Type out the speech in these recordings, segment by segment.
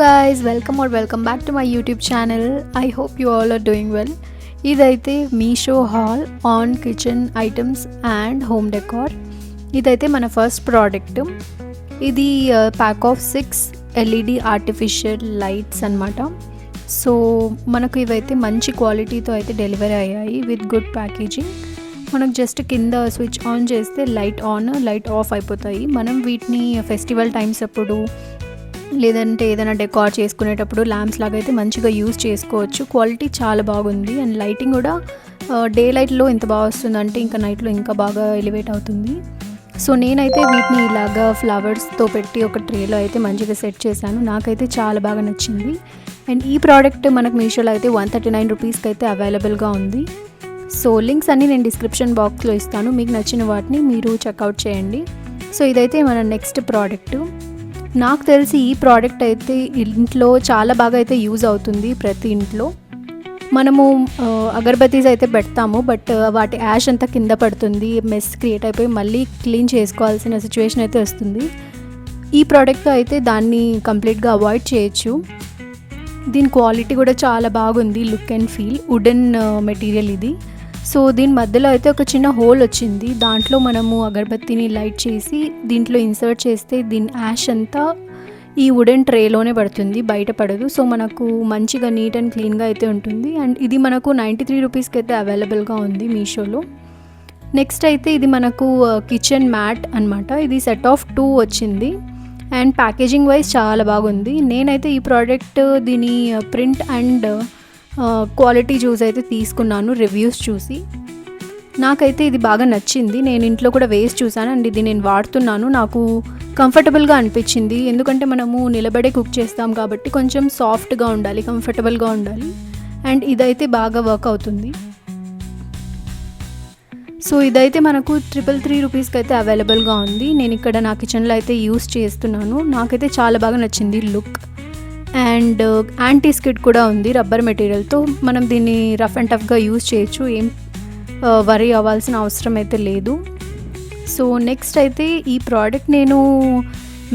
guys, welcome back to my YouTube channel. I hope you all are doing well. ఇదైతే Meesho hall on kitchen items and home decor. ఇదైతే మన first product. ఇది pack of 6 LED artificial lights అన్నమాట. So మనకు ఇవైతే మంచి క్వాలిటీతో అయితే డెలివరీ అయ్యాయి విత్ గుడ్ ప్యాకేజింగ్. మనకు జస్ట్ కింద స్విచ్ ఆన్ చేస్తే లైట్ ఆన్ లైట్ ఆఫ్ అయిపోతాయి. మనం వీటిని ఫెస్టివల్ టైమ్స్ అప్పుడు లేదంటే ఏదైనా డెకార్ చేసుకునేటప్పుడు ల్యాంప్స్ లాగా అయితే మంచిగా యూజ్ చేసుకోవచ్చు. క్వాలిటీ చాలా బాగుంది అండ్ లైటింగ్ కూడా డే లైట్లో ఎంత బాగా వస్తుందంటే ఇంకా నైట్లో ఇంకా బాగా ఎలివేట్ అవుతుంది. సో నేనైతే వీటిని ఇలాగా ఫ్లవర్స్తో పెట్టి ఒక ట్రేలో అయితే మంచిగా సెట్ చేశాను. నాకైతే చాలా బాగా నచ్చింది. అండ్ ఈ ప్రోడక్ట్ మనకు మీషోలో అయితే 139 రూపీస్కి అయితే అవైలబుల్గా ఉంది. సో లింక్స్ అన్నీ నేను డిస్క్రిప్షన్ బాక్స్లో ఇస్తాను, మీకు నచ్చిన వాటిని మీరు చెక్అవుట్ చేయండి. సో ఇదైతే మన నెక్స్ట్ ప్రోడక్ట్. నాకు తెలిసి ఈ ప్రోడక్ట్ అయితే ఇంట్లో చాలా బాగా అయితే యూజ్ అవుతుంది. ప్రతి ఇంట్లో మనము అగరబత్తీస్ అయితే పెడతాము, బట్ వాటి యాష్ అంతా కింద పడుతుంది, మెస్ క్రియేట్ అయిపోయి మళ్ళీ క్లీన్ చేసుకోవాల్సిన సిచ్యువేషన్ అయితే వస్తుంది. ఈ ప్రోడక్ట్తో అయితే దాన్ని కంప్లీట్గా అవాయిడ్ చేయొచ్చు. దీని క్వాలిటీ కూడా చాలా బాగుంది, look and feel. Wooden material ఇది. సో దీని మధ్యలో అయితే ఒక చిన్న హోల్ వచ్చింది, దాంట్లో మనము అగరబత్తిని లైట్ చేసి దీంట్లో ఇన్సర్ట్ చేస్తే దీని యాష్ అంతా ఈ వుడెన్ ట్రేలోనే పడుతుంది, బయట పడదు. సో మనకు మంచిగా నీట్ అండ్ క్లీన్గా అయితే ఉంటుంది. అండ్ ఇది మనకు 93 రూపీస్కి అయితే అవైలబుల్గా ఉంది మీషోలో. నెక్స్ట్ అయితే ఇది మనకు కిచెన్ మ్యాట్ అనమాట. ఇది సెట్ ఆఫ్ 2 వచ్చింది అండ్ ప్యాకేజింగ్ వైజ్ చాలా బాగుంది. నేనైతే ఈ ప్రోడక్ట్ దీని ప్రింట్ అండ్ క్వాలిటీ చూసి అయితే తీసుకున్నాను, రివ్యూస్ చూసి. నాకైతే ఇది బాగా నచ్చింది. నేను ఇంట్లో కూడా వేసి చూసాను అండ్ ఇది నేను వాడుతున్నాను. నాకు కంఫర్టబుల్గా అనిపించింది, ఎందుకంటే మనము నిలబడే కుక్ చేస్తాం కాబట్టి కొంచెం సాఫ్ట్గా ఉండాలి, కంఫర్టబుల్గా ఉండాలి. అండ్ ఇదైతే బాగా వర్క్ అవుతుంది. సో ఇదైతే మనకు 333 రూపీస్కి అయితే అవైలబుల్గా ఉంది. నేను ఇక్కడ నా కిచెన్లో అయితే యూస్ చేస్తున్నాను. నాకైతే చాలా బాగా నచ్చింది లుక్. అండ్ యాంటీ స్కిడ్ కూడా ఉంది రబ్బర్ మెటీరియల్తో. మనం దీన్ని రఫ్ అండ్ టఫ్గా యూజ్ చేయొచ్చు, ఏం వరీ అవ్వాల్సిన అవసరం అయితే లేదు. సో నెక్స్ట్ అయితే ఈ ప్రోడక్ట్ నేను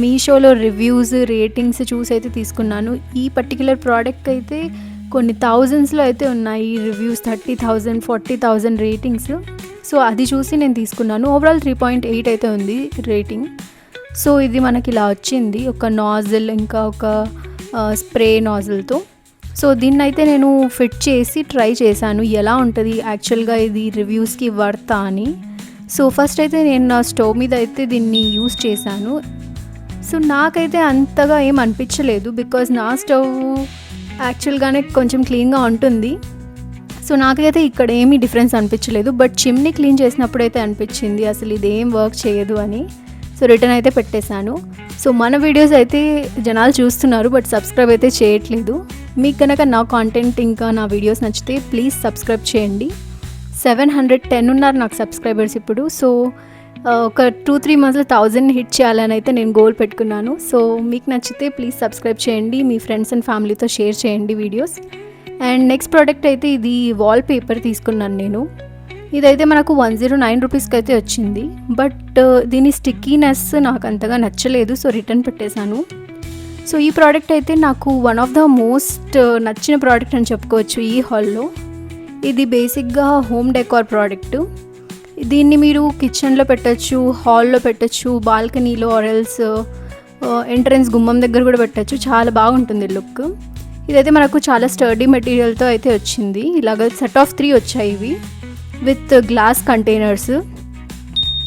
మీషోలో రివ్యూస్ రేటింగ్స్ చూసి అయితే తీసుకున్నాను. ఈ పర్టిక్యులర్ ప్రోడక్ట్ అయితే కొన్ని థౌజండ్స్లో అయితే ఉన్నాయి రివ్యూస్, 30,000 40,000 రేటింగ్స్. సో అది చూసి నేను తీసుకున్నాను. ఓవరాల్ 3.8 అయితే ఉంది రేటింగ్. సో ఇది మనకి ఇలా వచ్చింది, ఒక నాజిల్ ఇంకా ఒక స్ప్రే నాజిల్తో. సో దీన్ని అయితే నేను ఫిట్ చేసి ట్రై చేశాను ఎలా ఉంటుంది యాక్చువల్గా ఇది రివ్యూస్కి వర్తా అని. సో ఫస్ట్ అయితే నేను నా స్టవ్ మీద అయితే దీన్ని యూస్ చేశాను. సో నాకైతే అంతగా ఏం అనిపించలేదు, బికాజ్ నా స్టవ్ యాక్చువల్గానే కొంచెం క్లీన్గా ఉంటుంది. సో నాకైతే ఇక్కడ ఏమీ డిఫరెన్స్ అనిపించలేదు, బట్ చిమ్నీ క్లీన్ చేసినప్పుడు అయితే అనిపించింది అసలు ఇదేం వర్క్ చేయదు అని. సో రిటర్న్ అయితే పెట్టేశాను. సో మన వీడియోస్ అయితే జనాలు చూస్తున్నారు, బట్ సబ్స్క్రైబ్ అయితే చేయట్లేదు. మీకు కనుక నా కాంటెంట్ ఇంకా నా వీడియోస్ నచ్చితే ప్లీజ్ సబ్స్క్రైబ్ చేయండి. 710 ఉన్నారు నాకు సబ్స్క్రైబర్స్ ఇప్పుడు. సో ఒక 2-3 మంత్స్లో 1000 హిట్ చేయాలని అయితే నేను గోల్ పెట్టుకున్నాను. సో మీకు నచ్చితే ప్లీజ్ సబ్స్క్రైబ్ చేయండి, మీ ఫ్రెండ్స్ అండ్ ఫ్యామిలీతో షేర్ చేయండి వీడియోస్. అండ్ నెక్స్ట్ ప్రోడక్ట్ అయితే ఇది వాల్ పేపర్ తీసుకున్నాను నేను. ఇదైతే మనకు 109 రూపీస్కి అయితే వచ్చింది, బట్ దీని స్టిక్కీనెస్ నాకు అంతగా నచ్చలేదు. సో రిటర్న్ పెట్టేశాను. సో ఈ ప్రోడక్ట్ అయితే నాకు వన్ ఆఫ్ ద మోస్ట్ నచ్చిన ప్రోడక్ట్ అని చెప్పుకోవచ్చు ఈ హాల్లో. ఇది బేసిక్గా హోమ్ డెకార్ ప్రోడక్ట్. దీన్ని మీరు కిచెన్లో పెట్టచ్చు, హాల్లో పెట్టచ్చు, బాల్కనీలో ఆర్ఎల్స్ ఎంట్రన్స్ గుమ్మం దగ్గర కూడా పెట్టచ్చు. చాలా బాగుంటుంది లుక్. ఇదైతే మనకు చాలా స్టర్డీ మెటీరియల్తో అయితే వచ్చింది. ఇలాగ సెట్ ఆఫ్ 3 వచ్చాయి ఇవి విత్ గ్లాస్ కంటైనర్స్.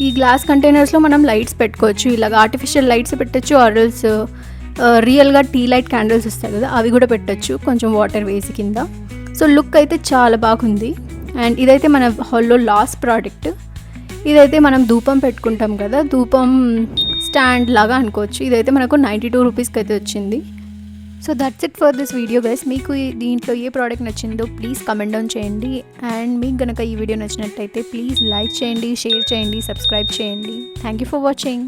ఈ గ్లాస్ కంటైనర్స్లో మనం లైట్స్ పెట్టుకోవచ్చు, ఇలాగ ఆర్టిఫిషియల్ లైట్స్ పెట్టచ్చు, ఆర్ఎల్స్ రియల్గా టీ లైట్ క్యాండిల్స్ వస్తాయి కదా అవి కూడా పెట్టచ్చు, కొంచెం వాటర్ వేసి కింద. సో లుక్ అయితే చాలా బాగుంది. అండ్ ఇదైతే మన హాల్లో లాస్ట్ ప్రోడక్ట్. ఇదైతే మనం ధూపం పెట్టుకుంటాం కదా, ధూపం స్టాండ్ లాగా అనుకోవచ్చు. ఇదైతే మనకు 92 రూపీస్కి అయితే వచ్చింది. So that's it for this video guys. మీకు దీంట్లో ఏ ప్రోడక్ట్ నచ్చిందో ప్లీజ్ కమెంట్ డౌన్ చేయండి. అండ్ మీకు కనుక ఈ వీడియో నచ్చినట్టయితే ప్లీజ్ లైక్ చేయండి, షేర్ చేయండి, సబ్స్క్రైబ్ చేయండి. Thank you for watching.